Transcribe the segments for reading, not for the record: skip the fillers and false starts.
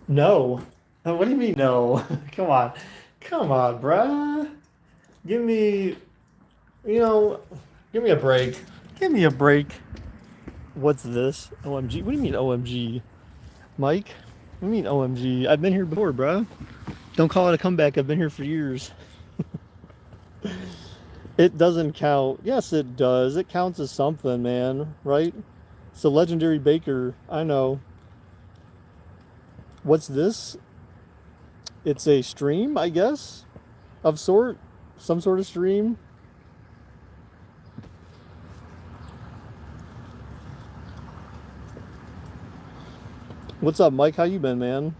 No. What do you mean no? Come on. Come on, bruh. Give me, you know, give me a break. Give me a break. What's this? OMG. What do you mean OMG? Mike? What do you mean OMG? I've been here before, bruh. Don't call it a comeback. I've been here for years. It doesn't count. Yes, it does. It counts as something, man, right? So legendary baker. I know. What's this? It's a stream, I guess, of sort. Some sort of stream. What's up, Mike? How you been, man?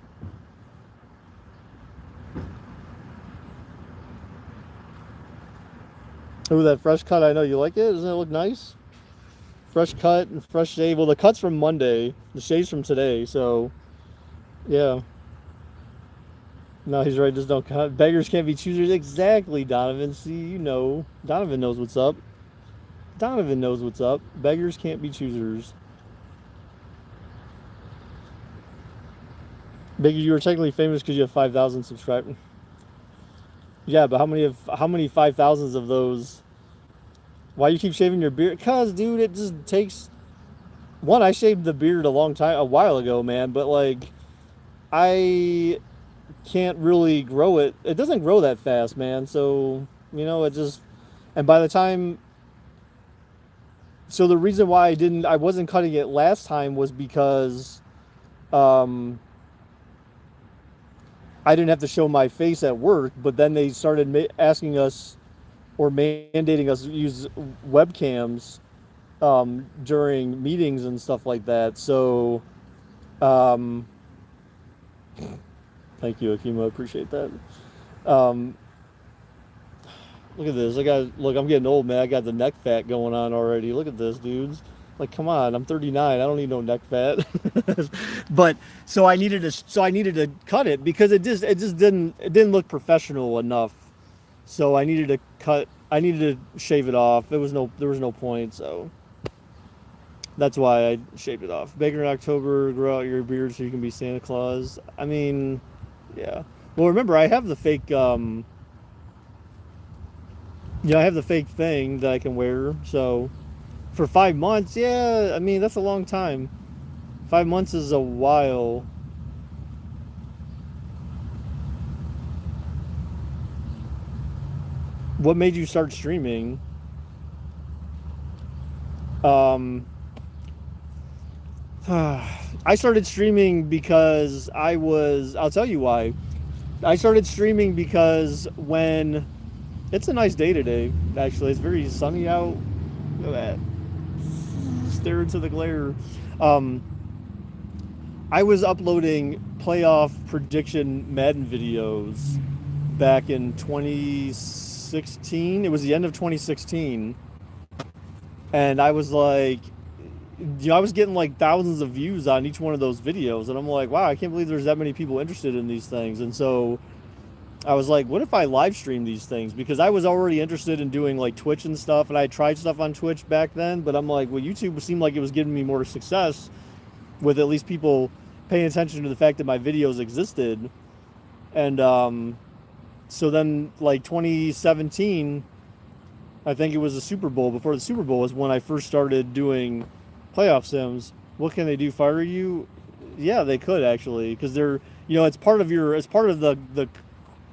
Ooh, that fresh cut. I know you like it. Doesn't it look nice? Fresh cut and fresh shave. Well, the cut's from Monday. The shave's from today. So, yeah. No, he's right. Just don't cut. Beggars can't be choosers. Exactly, Donovan. See, you know. Donovan knows what's up. Donovan knows what's up. Beggars can't be choosers. Biggie, you were technically famous because you have 5,000 subscribers. Yeah, but how many 5,000s of those? Why you keep shaving your beard? Cause, dude, it just takes one. I shaved the beard a while ago, man. But like, I can't really grow it. It doesn't grow that fast, man. So it just. And by the time, so the reason why I wasn't cutting it last time was because, um, I didn't have to show my face at work. But then they started asking us or mandating us use webcams during meetings and stuff like that. So, um, thank you, Akima. I appreciate that. Um, Look at this. Look. I'm getting old, man. I got the neck fat going on already. Look at this, dudes. Like, come on. I'm 39. I don't need no neck fat. But so I needed to cut it because it didn't look professional enough. So I needed to cut. I needed to shave it off. There was no point. So that's why I shaved it off. Baker in October, grow out your beard so you can be Santa Claus. I mean, yeah. Well, remember, I have the fake. I have the fake thing that I can wear. So for 5 months, yeah. I mean, that's a long time. 5 months is a while. What made you start streaming? Um, I started streaming because I was. I'll tell you why. I started streaming because when it's a nice day today. Actually, it's very sunny out. Look at that. Stare into the glare. Um, I was uploading playoff prediction Madden videos back in 2016. It was the end of 2016, and I was like, I was getting like thousands of views on each one of those videos, and I'm like, wow, I can't believe there's that many people interested in these things. And so I was like, what if I live stream these things? Because I was already interested in doing like Twitch and stuff, and I tried stuff on Twitch back then. But I'm like, well, YouTube seemed like it was giving me more success with at least people paying attention to the fact that my videos existed. And so then, like 2017, I think it was the Super Bowl. Before the Super Bowl was when I first started doing playoff sims. What can they do? Fire you? Yeah, they could actually, because it's part of the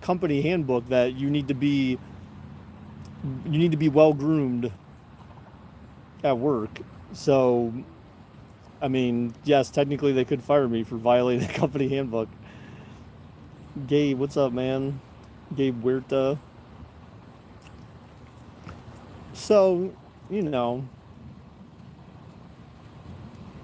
company handbook that you need to be well groomed at work. So, I mean, yes, technically they could fire me for violating the company handbook. Gabe, what's up, man? Gabe Huerta. So, you know,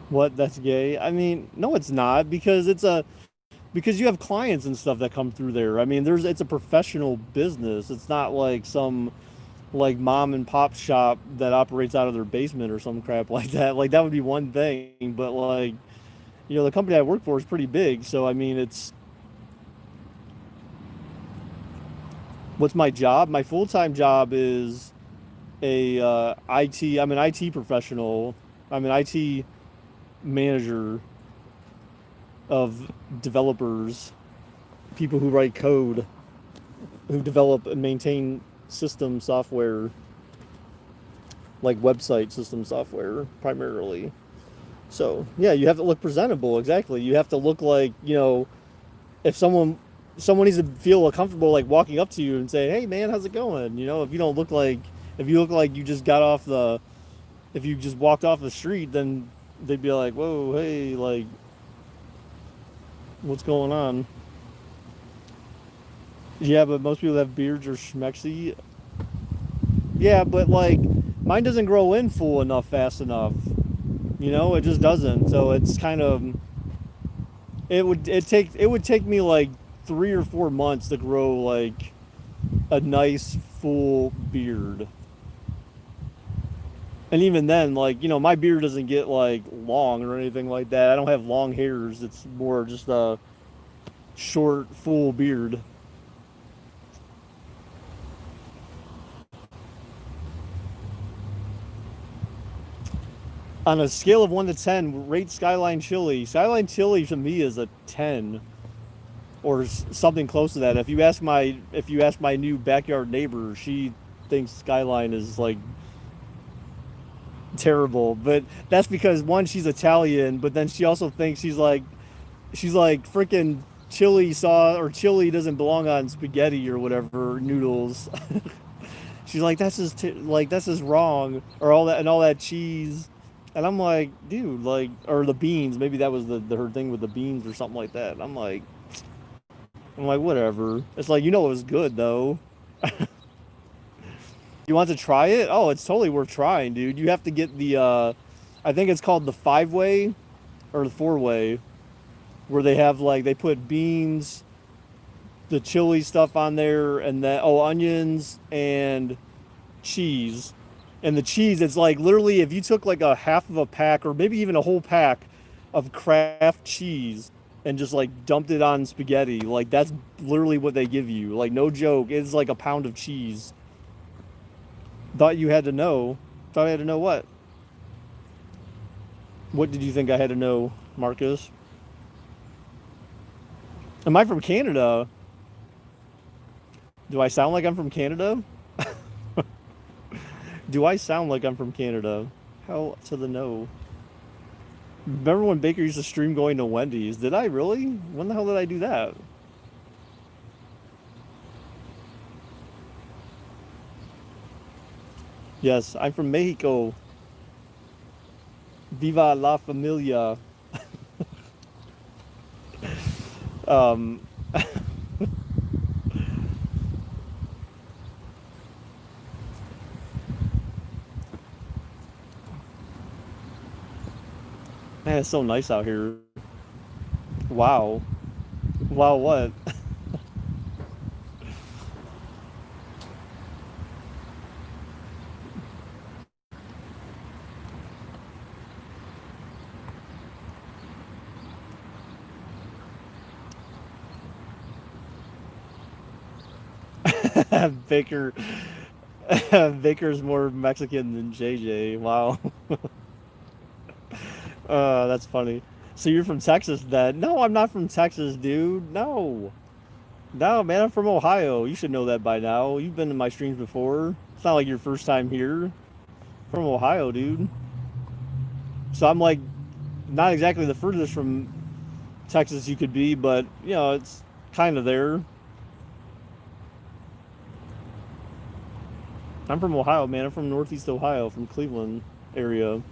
what? That's gay. I mean, no, it's not because you have clients and stuff that come through there. I mean, it's a professional business. It's not like some like mom and pop shop that operates out of their basement or some crap like that. Like that would be one thing, but like the company I work for is pretty big. So I mean, it's what's my job? My full time job is a IT. I'm an IT professional. I'm an IT manager of developers, people who write code, who develop and maintain system software, like website system software primarily. So yeah, you have to look presentable. Exactly. You have to look like, if someone needs to feel comfortable like walking up to you and saying, "Hey man, how's it going?" If you don't look like if you look like you just got off the if you just walked off the street, then they'd be like, "Whoa, hey, like what's going on?" Yeah, but most people that have beards are schmexy. Yeah, but like mine doesn't grow in full enough fast enough. It just doesn't. So it's kind of it would take me like 3 or 4 months to grow like a nice full beard. And even then, like, my beard doesn't get like long or anything like that. I don't have long hairs. It's more just a short, full beard. On a scale of 1 to 10, rate Skyline Chili. Skyline Chili to me is a 10 or something close to that. If you ask my new backyard neighbor, she thinks Skyline is like terrible. But that's because one, she's Italian, but then she also thinks she's like freaking chili sauce or chili doesn't belong on spaghetti or whatever noodles. She's like that's just wrong or all that cheese. And I'm like, dude, like, or the beans. Maybe that was the her thing with the beans or something like that. And I'm like, whatever. It's like, it was good though. You want to try it? Oh, it's totally worth trying, dude. You have to get I think it's called the 5-way or the 4-way, where they have like they put beans, the chili stuff on there, and then onions and cheese. And the cheese, it's like literally if you took like a half of a pack or maybe even a whole pack of Kraft cheese and just like dumped it on spaghetti, like that's literally what they give you. Like no joke, it's like a pound of cheese. Thought you had to know. Thought I had to know what? What did you think I had to know, Marcus? Am I from Canada? Do I sound like I'm from Canada? Do I sound like I'm from Canada? Hell to the no. Remember when Baker used to stream going to Wendy's? Did I really? When the hell did I do that? Yes, I'm from Mexico. Viva la familia. Um, Man, it's so nice out here. Wow. Wow, what? Baker. Baker's more Mexican than JJ. Wow. That's funny. So you're from Texas then? No, I'm not from Texas, dude. No. No, man, I'm from Ohio. You should know that by now. You've been in my streams before. It's not like your first time here. From Ohio, dude. So I'm like not exactly the furthest from Texas you could be, but it's kind of there. I'm from Ohio, man. I'm from Northeast Ohio, from Cleveland area.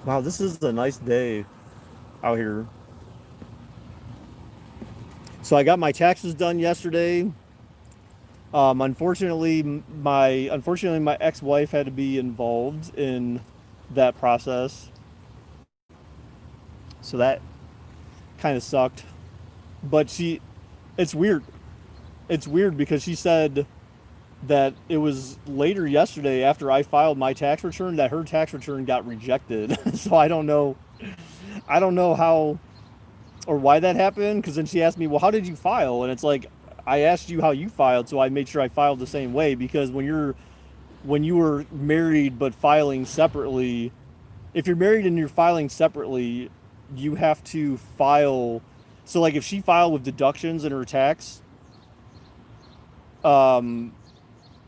Wow, this is a nice day out here. So I got my taxes done yesterday. Unfortunately, my ex-wife had to be involved in that process, so that kind of sucked. But it's weird. It's weird because she said that it was later yesterday after I filed my tax return that her tax return got rejected. So I don't know. I don't know how or why that happened because then she asked me, "Well, how did you file?" And it's like I asked you how you filed, so I made sure I filed the same way because when you were married but filing separately, if you're married and you're filing separately, you have to file. So like if she filed with deductions in her tax, um,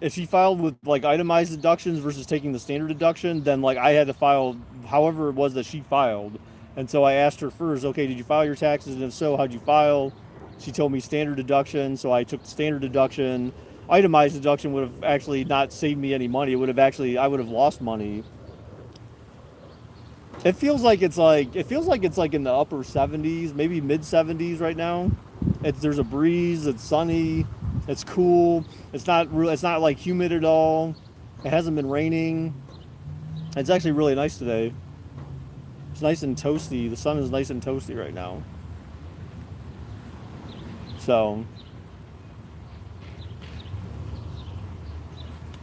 if she filed with like itemized deductions versus taking the standard deduction, then like I had to file however it was that she filed. And so I asked her first, okay, did you file your taxes? And if so, how'd you file? She told me standard deduction, so I took the standard deduction. Itemized deduction would have actually not saved me any money. It would have actually I would have lost money. It feels like it's like in the upper 70s, maybe mid 70s right now. There's a breeze, it's sunny, it's cool. It's not like humid at all. It hasn't been raining. It's actually really nice today. It's nice and toasty. The sun is nice and toasty right now. So,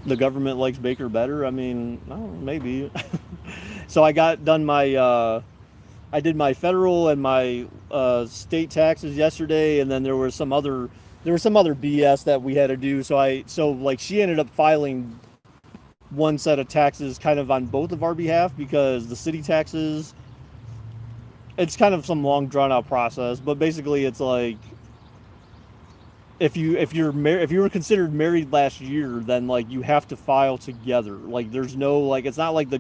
the government likes Baker better. I mean, I don't know, maybe. So I got done my I did my federal and my state taxes yesterday, and then there was some other BS that we had to do. So like she ended up filing one set of taxes kind of on both of our behalf because the city taxes, it's kind of some long drawn out process, but basically it's like if you were considered married last year, then like you have to file together. Like there's no like it's not like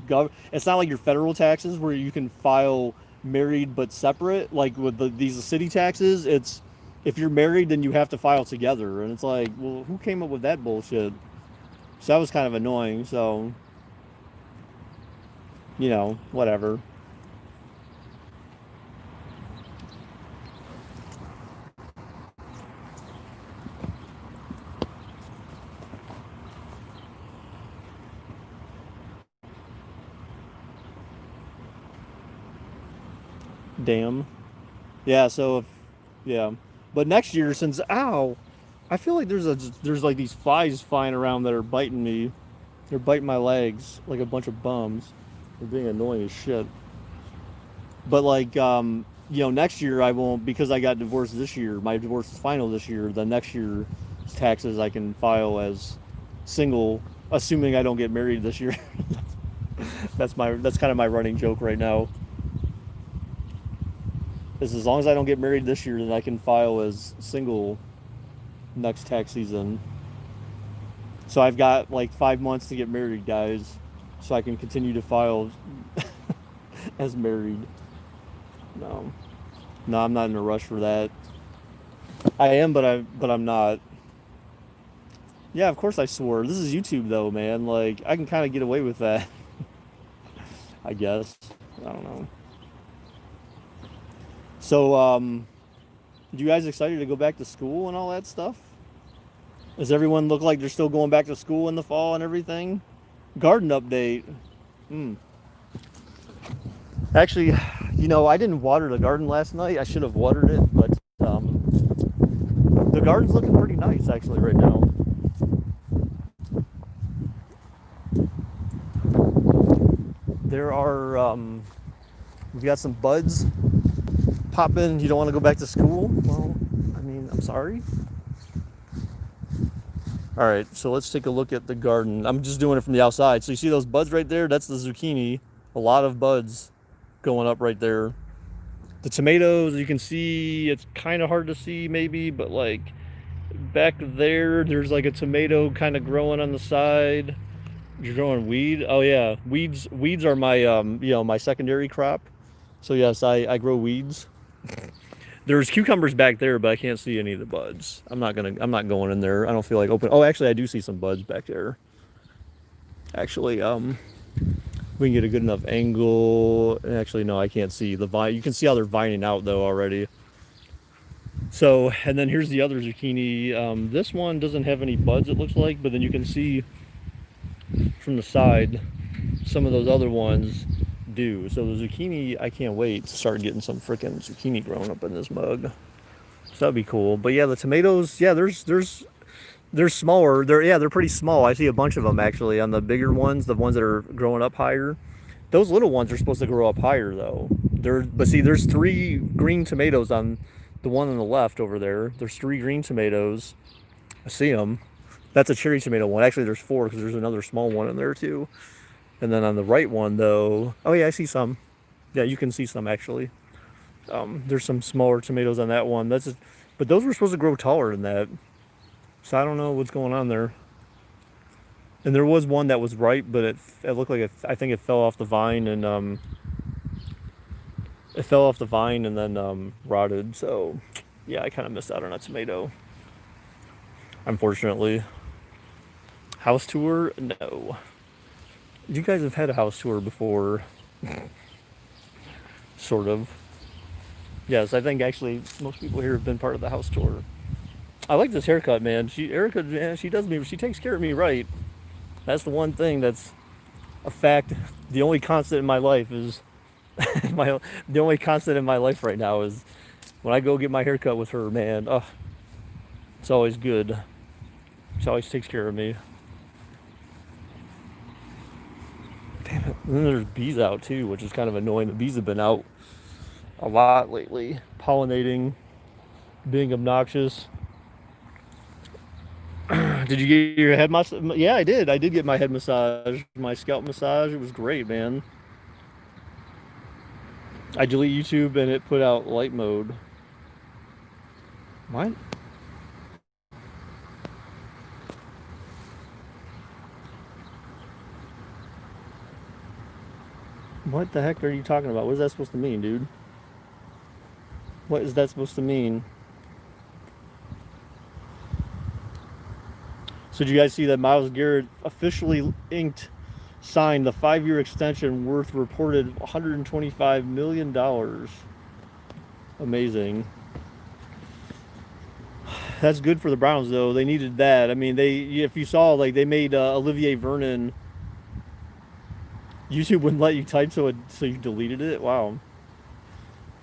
your federal taxes where you can file married but separate. Like with these city taxes, it's if you're married then you have to file together, and it's like, well, who came up with that bullshit? So that was kind of annoying. So whatever. Damn. Yeah. Yeah. But next year, since I feel like there's like these flies flying around that are biting me. They're biting my legs like a bunch of bums. They're being annoying as shit. But like next year I won't because I got divorced this year. My divorce is final this year. The next year's taxes I can file as single, assuming I don't get married this year. That's kind of my running joke right now. Is as long as I don't get married this year, then I can file as single next tax season. So I've got like 5 months to get married, guys, so I can continue to file as married. No, no, I'm not in a rush for that. I am, but I'm not. Yeah, of course I swore. This is YouTube though, man. Like I can kind of get away with that, I guess. I don't know. So, you guys excited to go back to school and all that stuff? Does everyone look like they're still going back to school in the fall and everything? Garden update. Hmm. Actually, I didn't water the garden last night. I should have watered it, but the garden's looking pretty nice actually right now. There are, we've got some buds popping. You don't want to go back to school? Well, I mean, I'm sorry. All right, so let's take a look at the garden. I'm just doing it from the outside. So you see those buds right there? That's the zucchini. A lot of buds going up right there. The tomatoes, you can see, it's kind of hard to see maybe, but like back there's like a tomato kind of growing on the side. You're growing weed? Oh yeah, weeds are my my secondary crop. So yes, I grow weeds. There's cucumbers back there, but I can't see any of the buds. I'm not going in there. I don't feel like open. Oh, actually, I do see some buds back there. Actually, we can get a good enough angle. Actually, no, I can't see the vine. You can see how they're vining out though already. So, and then here's the other zucchini. This one doesn't have any buds, it looks like, but then you can see from the side some of those other ones do. So the zucchini, I can't wait to start getting some freaking zucchini growing up in this mug. So that'd be cool. But yeah, the tomatoes, yeah, they're smaller. They're pretty small. I see a bunch of them actually on the bigger ones, the ones that are growing up higher. Those little ones are supposed to grow up higher though. But see, there's 3 green tomatoes on the one on the left over there. There's 3 green tomatoes. I see them. That's a cherry tomato one. Actually, there's 4 because there's another small one in there too. And then on the right one though, oh yeah, I see some. Yeah, you can see some actually. There's some smaller tomatoes on that one. But those were supposed to grow taller than that. So I don't know what's going on there. And there was one that was ripe, but it looked like I think it fell off the vine and then rotted. So yeah, I kind of missed out on a tomato. Unfortunately. House tour? No. You guys have had a house tour before. Sort of. Yes, I think actually most people here have been part of the house tour. I like this haircut, man. Erica, man, she takes care of me right. That's the one thing that's a fact. The only constant in my life is the only constant in my life right now is when I go get my haircut with her, man. It's always good. She always takes care of me. Damn it. And then there's bees out too, which is kind of annoying. The bees have been out a lot lately, pollinating, being obnoxious. Did you get your head massage? Yeah, I did. I did get my head massage, my scalp massage. It was great, man. I delete YouTube and it put out light mode. What? What the heck are you talking about? What is that supposed to mean, dude? What is that supposed to mean? So did you guys see that Myles Garrett officially signed the 5-year extension worth reported $125 million? Amazing. That's good for the Browns, though. They needed that. I mean, if you saw, like, they made Olivier Vernon. YouTube wouldn't let you type, so you deleted it. Wow.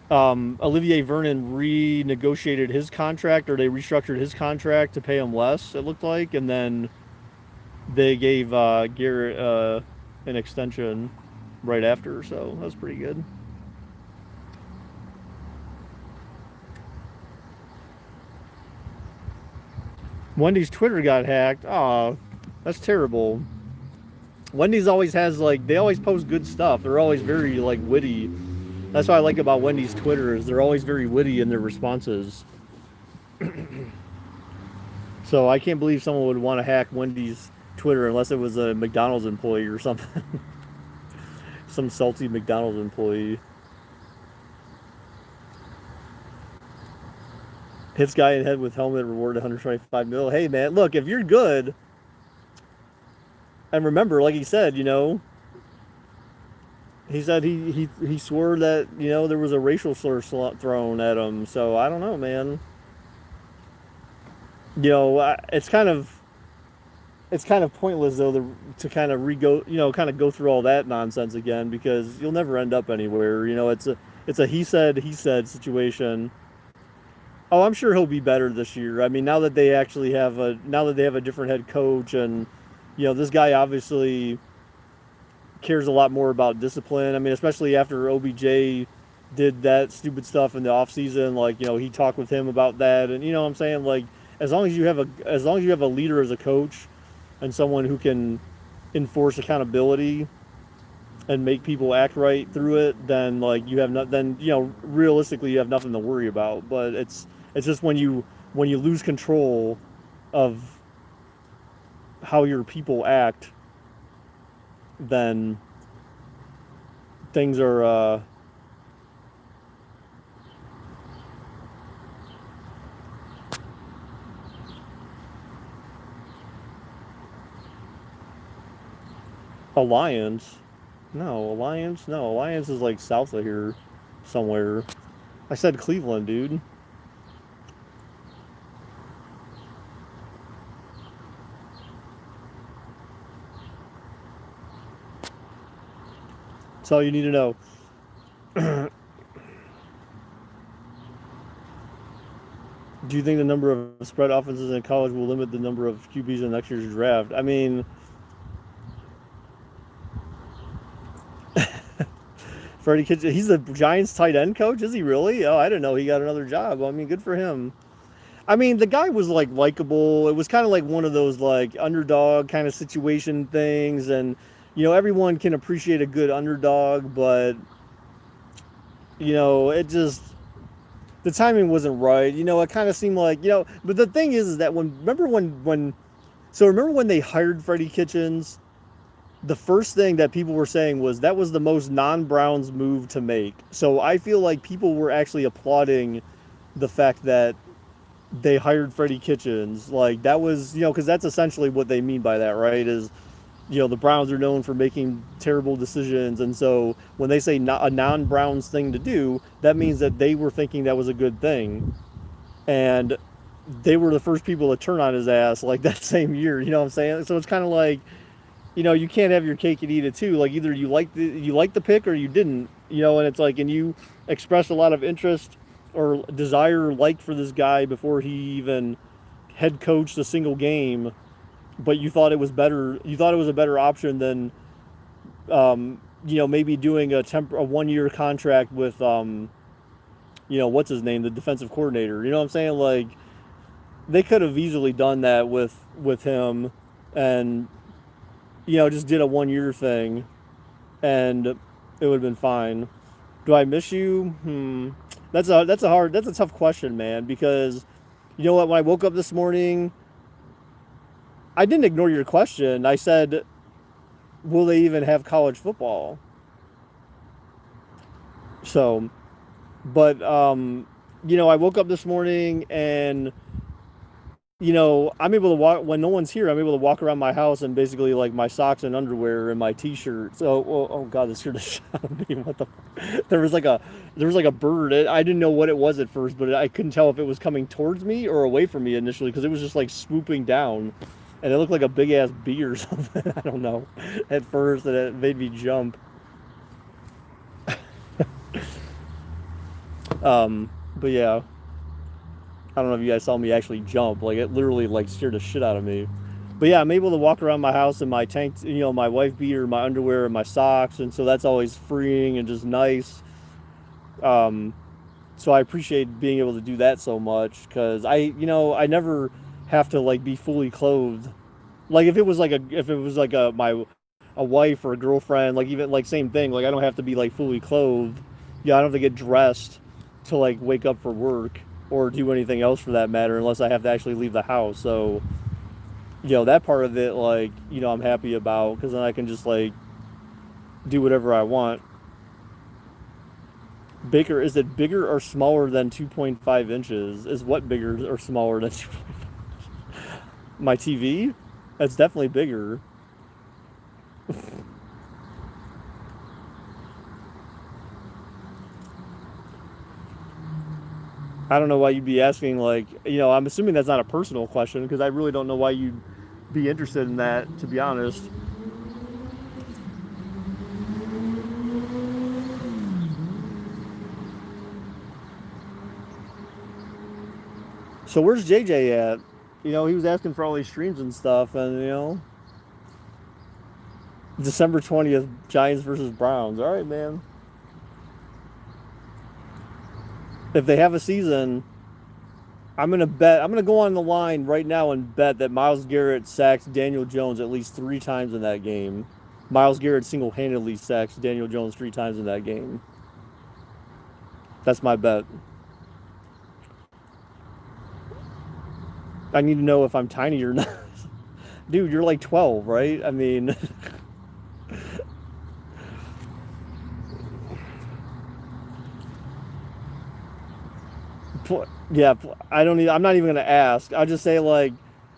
Olivier Vernon renegotiated his contract, or they restructured his contract to pay him less. It looked like, and then they gave Garrett an extension right after. So that was pretty good. Wendy's Twitter got hacked. Oh, that's terrible. Wendy's always has they always post good stuff. They're always very witty. That's what I like about Wendy's Twitter is they're always very witty in their responses. So I can't believe someone would want to hack Wendy's Twitter unless it was a McDonald's employee or something. Some salty McDonald's employee. Hits guy in head with helmet, rewarded 125 mil. Hey man, look, if you're good, and remember, like he said, he said he swore that there was a racial slur thrown at him. So I don't know, man. It's kind of pointless though to kind of go through all that nonsense again because you'll never end up anywhere. It's a he said situation. Oh, I'm sure he'll be better this year. I mean, now that they have a different head coach, and this guy obviously cares a lot more about discipline. I mean, especially after OBJ did that stupid stuff in the offseason, he talked with him about that, and what I'm saying, as long as you have a leader as a coach and someone who can enforce accountability and make people act right through it, then realistically you have nothing to worry about. But it's just when you lose control of how your people act, then things are Alliance. No, Alliance. No, Alliance is south of here somewhere. I said Cleveland, dude. That's all you need to know. Do you think the number of spread offenses in college will limit the number of QBs in next year's draft? I mean, Freddie Kitchens, he's the Giants tight end coach? Is he really? Oh, I didn't know he got another job. I mean, good for him. I mean, the guy was likable. It was kind of like one of those underdog kind of situation things, and everyone can appreciate a good underdog, but it just the timing wasn't right. It kind of seemed like, but the thing is that remember when they hired Freddie Kitchens, the first thing that people were saying was that was the most non-Browns move to make. So I feel like people were actually applauding the fact that they hired Freddie Kitchens. Like that was, because that's essentially what they mean by that, right? Is the Browns are known for making terrible decisions, and so when they say a non-Browns thing to do, that means that they were thinking that was a good thing, and they were the first people to turn on his ass like that same year. You know what I'm saying? So it's kind of like, you can't have your cake and eat it too. Like either you like the pick or you didn't. And it's like, and you expressed a lot of interest or desire, like for this guy before he even head coached a single game, but you thought it was better. You thought it was a better option than, maybe doing a 1-year contract with, what's his name, the defensive coordinator. You know what I'm saying? Like they could have easily done that with him, and just did a 1-year thing, and it would have been fine. Do I miss you? That's a tough question, man. Because you know what? When I woke up this morning, I didn't ignore your question. I said, will they even have college football? So, but, I woke up this morning and, I'm able to walk when no one's here. I'm able to walk around my house and basically like my socks and underwear and my t-shirt. So, oh God, this scared the shit out of me. What the? There was like a bird. I didn't know what it was at first, but I couldn't tell if it was coming towards me or away from me initially because it was just like swooping down. And it looked like a big ass bee or something. I don't know. At first, and it made me jump. But yeah, I don't know if you guys saw me actually jump. Like it literally like scared the shit out of me. But yeah, I'm able to walk around my house in my tank, my wife beater, my underwear, and my socks, and so that's always freeing and just nice. So I appreciate being able to do that so much because I never have to like be fully clothed. Like if it was like a wife or a girlfriend, like even like same thing. Like I don't have to be like fully clothed. Yeah, I don't have to get dressed to like wake up for work or do anything else for that matter, unless I have to actually leave the house. So that part of it, like I'm happy about because then I can just like do whatever I want. Baker, is it bigger or smaller than 2.5 inches? Is what bigger or smaller than 2.5? My TV? That's definitely bigger. I don't know why you'd be asking, like, I'm assuming that's not a personal question because I really don't know why you'd be interested in that, to be honest. So where's JJ at? He was asking for all these streams and stuff, and December 20th, Giants versus Browns. All right, man. If they have a season, I'm gonna go on the line right now and bet that Myles Garrett sacks Daniel Jones at least 3 times in that game. Myles Garrett single-handedly sacks Daniel Jones 3 times in that game. That's my bet. I need to know if I'm tiny or not. Dude, you're like 12, right? I mean, yeah, I'm not even gonna ask. I'll just say like,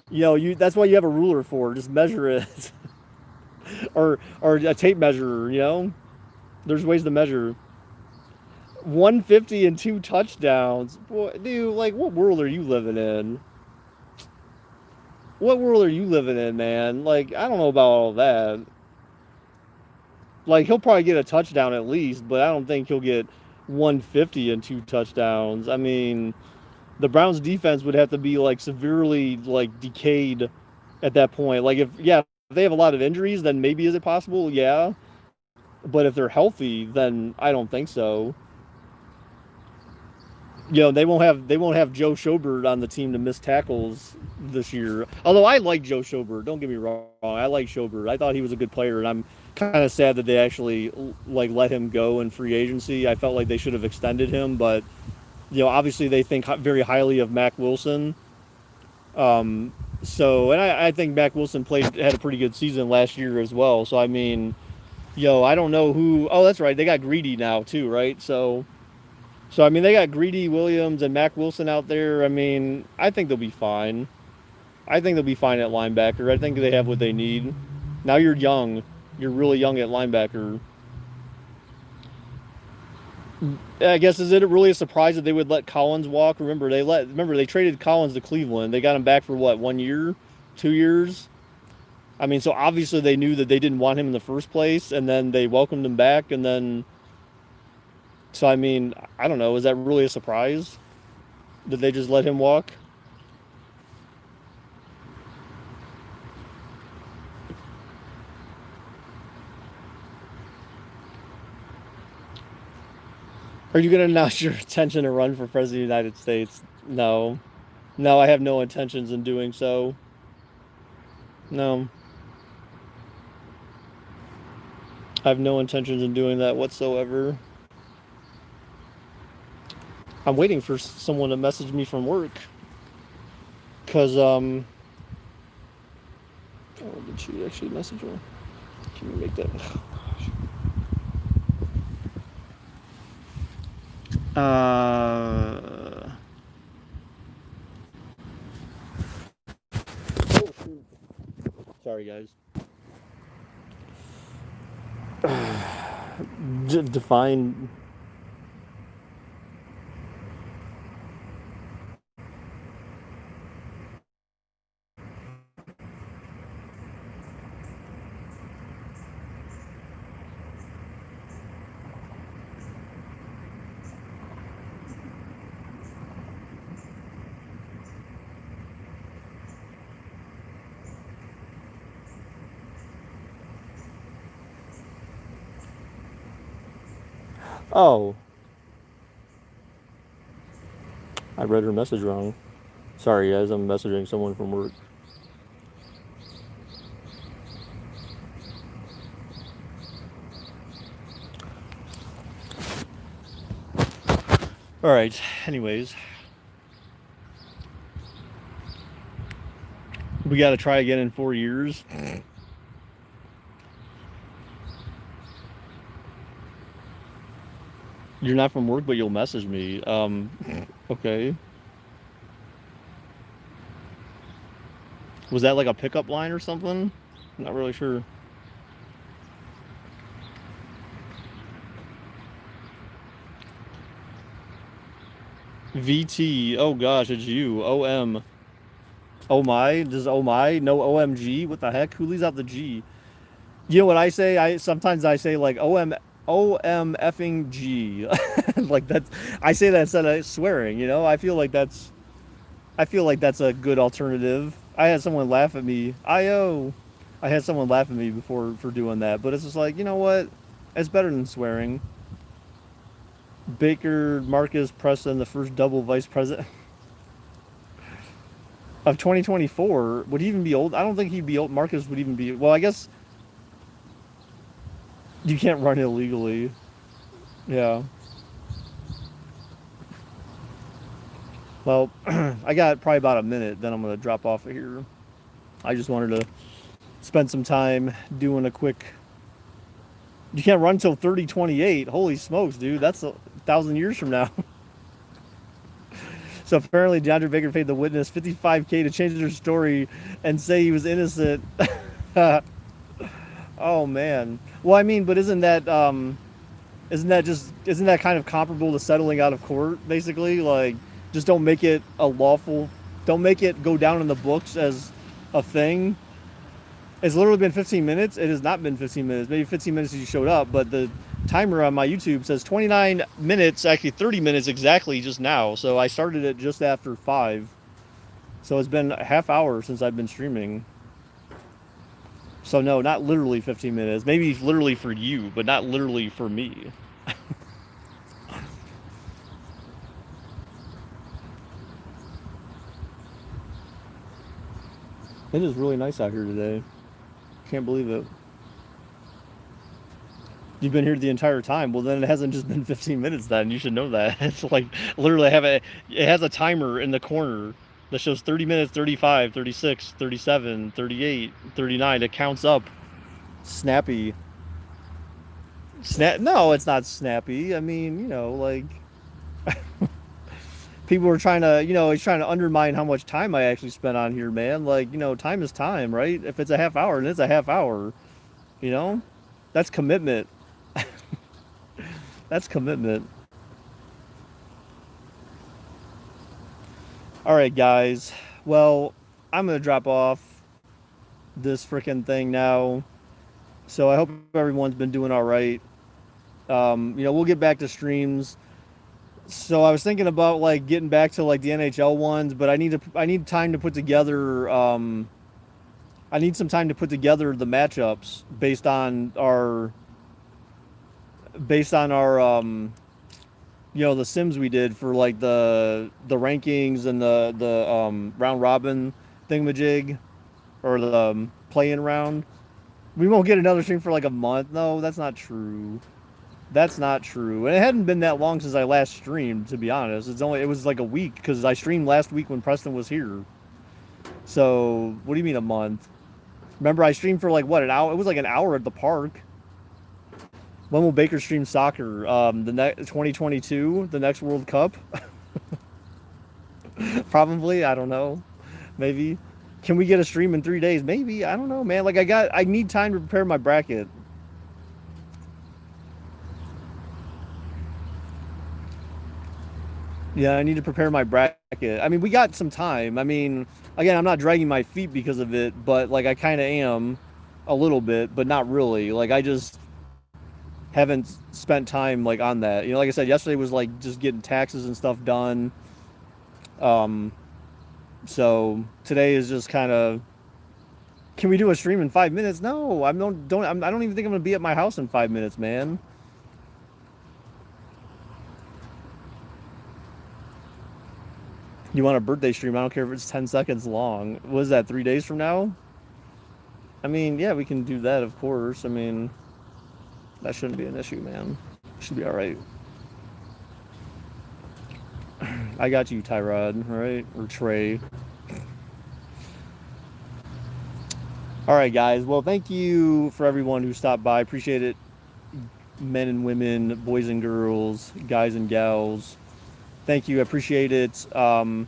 that's why you have a ruler for. Just measure it, or a tape measure. There's ways to measure. 150 and 2 touchdowns, boy, dude. Like, what world are you living in? What world are you living in, man? Like, I don't know about all that. Like, he'll probably get a touchdown at least, but I don't think he'll get 150 and 2 touchdowns. I mean, the Browns defense would have to be like severely like decayed at that point. Like if they have a lot of injuries, then maybe is it possible? Yeah. But if they're healthy, then I don't think so. They won't have Joe Schobert on the team to miss tackles this year. Although I like Joe Schobert, don't get me wrong. I like Schobert. I thought he was a good player, and I'm kind of sad that they actually like let him go in free agency. I felt like they should have extended him, but Obviously they think very highly of Mac Wilson. Um, and I think Mac Wilson had a pretty good season last year as well. So I mean, I don't know who. Oh, that's right. They got Greedy now too, right? So I mean, they got Greedy, Williams, and Mac Wilson out there. I mean, I think they'll be fine. I think they'll be fine at linebacker. I think they have what they need. Now you're young. You're really young at linebacker. I guess is it really a surprise that they would let Collins walk? Remember they traded Collins to Cleveland. They got him back for what, 1 year, 2 years? I mean, so obviously they knew that they didn't want him in the first place, and then they welcomed him back, and then so I mean, I don't know. Is that really a surprise? Did they just let him walk? Are you going to announce your intention to run for president of the United States? No. No, I have no intentions in doing so. No. I have no intentions in doing that whatsoever. I'm waiting for someone to message me from work. Because, oh, did she actually message me? Can you make that? Uh. Oh, shoot. Sorry, guys. Define. Oh, I read her message wrong. Sorry, guys. I'm messaging someone from work. All right. Anyways, we got to try again in 4 years. You're not from work, but you'll message me. Okay. Was that like a pickup line or something? Not really sure. VT. Oh gosh, it's you. OM. Oh my. Does oh my? No OMG. What the heck? Who leaves out the G? You know what I say? I sometimes I say like OM effing G. Like that's I say that instead of swearing. I feel like that's a good alternative. I had someone laugh at me. I had someone laugh at me before for doing that, but it's just like, you know what? It's better than swearing. Baker Marcus Preston, the first double vice president of 2024, would he even be old? I don't think he'd be old. Marcus would even be. Well, I guess you can't run illegally. Yeah. Well, I got probably about a minute. Then I'm gonna drop off of here. I just wanted to spend some time doing a quick. You can't run till 3028. Holy smokes, dude! That's 1,000 years from now. So apparently, DeAndre Baker paid the witness 55K to change their story and say he was innocent. Oh man. Well, I mean, but isn't that kind of comparable to settling out of court? Basically, like just don't make it a lawful, don't make it go down in the books as a thing. It's literally been 15 minutes. It has not been 15 minutes. Maybe 15 minutes as you showed up, but the timer on my YouTube says 29 minutes, actually 30 minutes exactly just now. So I started it just after 5. So it's been a half hour since I've been streaming. So no, not literally 15 minutes. Maybe literally for you, but not literally for me. It is really nice out here today. Can't believe it. You've been here the entire time. Well, then it hasn't just been 15 minutes then. You should know that. It's like literally it has a timer in the corner that shows 30 minutes, 35, 36, 37, 38, 39. It counts up. Snappy. No, it's not snappy. I mean, like people are trying to, he's trying to undermine how much time I actually spent on here, man. Like, time is time, right? If it's a half hour, then it's a half hour, you know? That's commitment. That's commitment. All right, guys. Well, I'm going to drop off this freaking thing now. So I hope everyone's been doing all right. We'll get back to streams. So I was thinking about like getting back to like the NHL ones, but I need time to put together I need some time to put together the matchups based on our the sims we did for like the rankings and the round robin thingamajig, or the play-in round. We won't get another stream for like a month. No, that's not true. That's not true. And it hadn't been that long since I last streamed, to be honest. It was like a week, because I streamed last week when Preston was here. So, what do you mean a month? Remember, I streamed for like what, an hour? It was like an hour at the park. When will Baker stream soccer? The next 2022, the next World Cup. Probably, I don't know. Maybe. Can we get a stream in 3 days? Maybe. I don't know, man. Like I need time to prepare my bracket. Yeah, I need to prepare my bracket. I mean, we got some time. I mean, again, I'm not dragging my feet because of it, but like I kind of am a little bit, but not really. Like I just haven't spent time like on that. Like I said, yesterday was like just getting taxes and stuff done. So today is just kind of, can we do a stream in 5 minutes? No, I don't even think I'm gonna be at my house in 5 minutes, man. You want a birthday stream? I don't care if it's 10 seconds long. What is that, 3 days from now? I mean, yeah, we can do that, of course. I mean, that shouldn't be an issue, man. Should be all right. I got you, Tyrod, right? Or Trey. All right, guys. Well, thank you for everyone who stopped by. Appreciate it. Men and women, boys and girls, guys and gals. Thank you. I appreciate it. To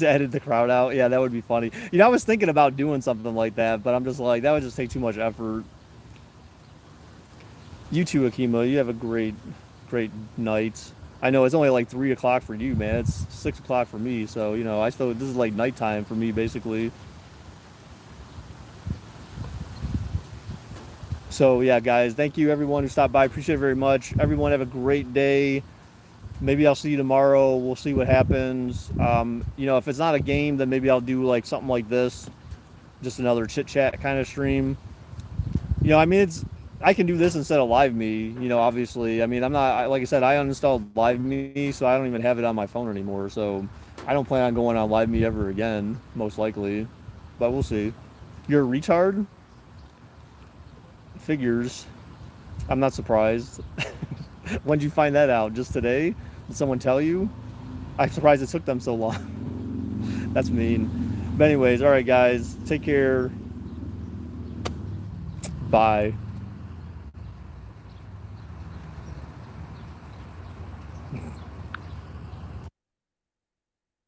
edit the crowd out. Yeah, that would be funny. I was thinking about doing something like that, but I'm just like, that would just take too much effort. You too, Akima. You have a great night. I know it's only like 3 o'clock for you, man. It's 6 o'clock for me. So, this is like nighttime for me, basically. So, yeah, guys, thank you, everyone who stopped by. Appreciate it very much. Everyone have a great day. Maybe I'll see you tomorrow. We'll see what happens. If it's not a game, then maybe I'll do like something like this. Just another chit-chat kind of stream. I mean, I can do this instead of Live Me, obviously. I mean, like I said, I uninstalled Live Me, so I don't even have it on my phone anymore. So I don't plan on going on Live Me ever again, most likely. But we'll see. You're a retard? Figures. I'm not surprised. When'd you find that out? Just today? Did someone tell you? I'm surprised it took them so long. That's mean. But anyways, all right, guys. Take care. Bye.